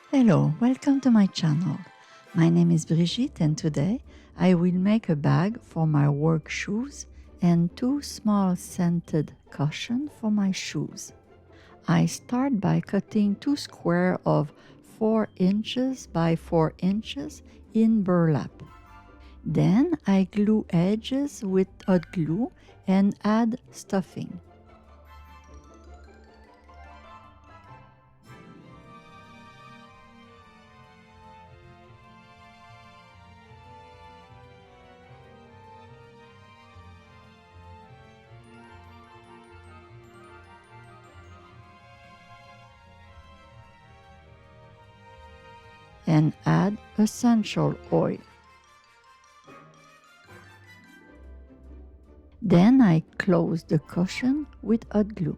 Hello, welcome to my channel. My name is Brigitte and today I will make a bag for my work shoes and two small scented cushions for my shoes. I start by cutting two squares of 4 inches by 4 inches in burlap. Then I glue edges with hot glue and add stuffing. And add essential oil. Then I close the cushion with hot glue.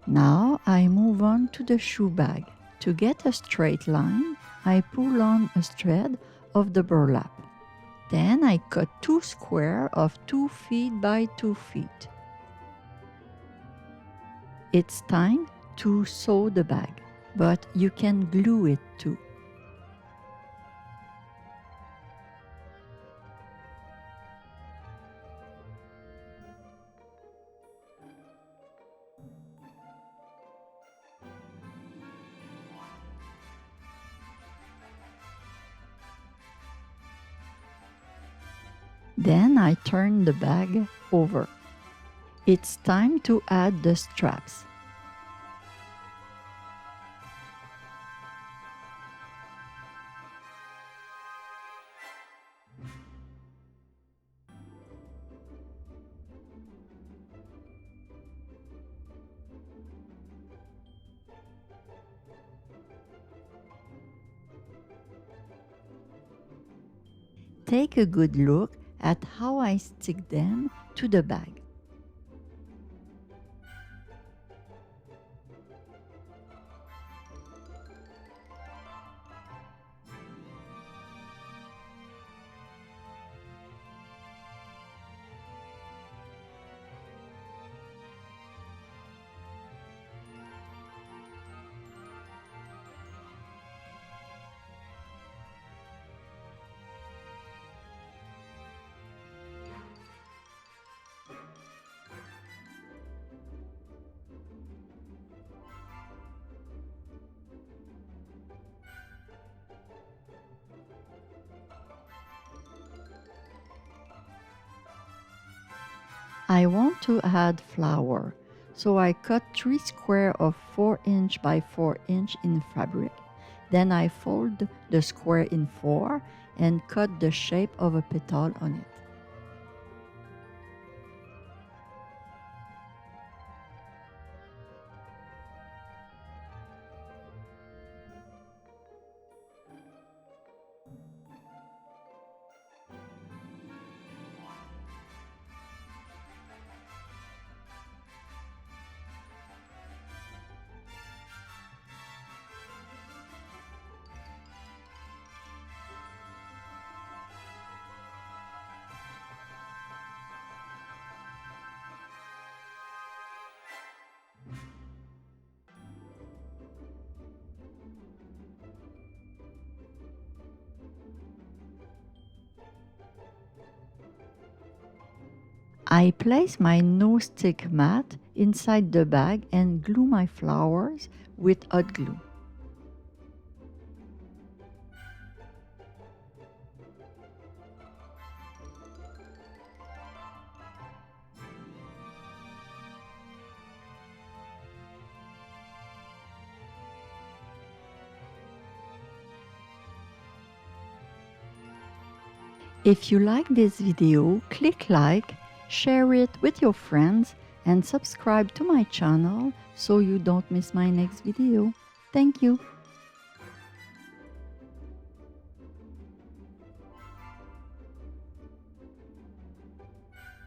Now I move on to the shoe bag. To get a straight line, I pull on a thread of the burlap. Then I cut two squares of 2 feet by 2 feet. It's time to sew the bag, but you can glue it too. Then I turn the bag over. It's time to add the straps. Take a good look at how I stick them to the bag. I want to add flower, so I cut 3 squares of 4 inch by 4 inch in fabric. Then I fold the square in 4 and cut the shape of a petal on it. I place my no-stick mat inside the bag and glue my flowers with hot glue. If you like this video, click like, share it with your friends, and subscribe to my channel so you don't miss my next video. Thank you.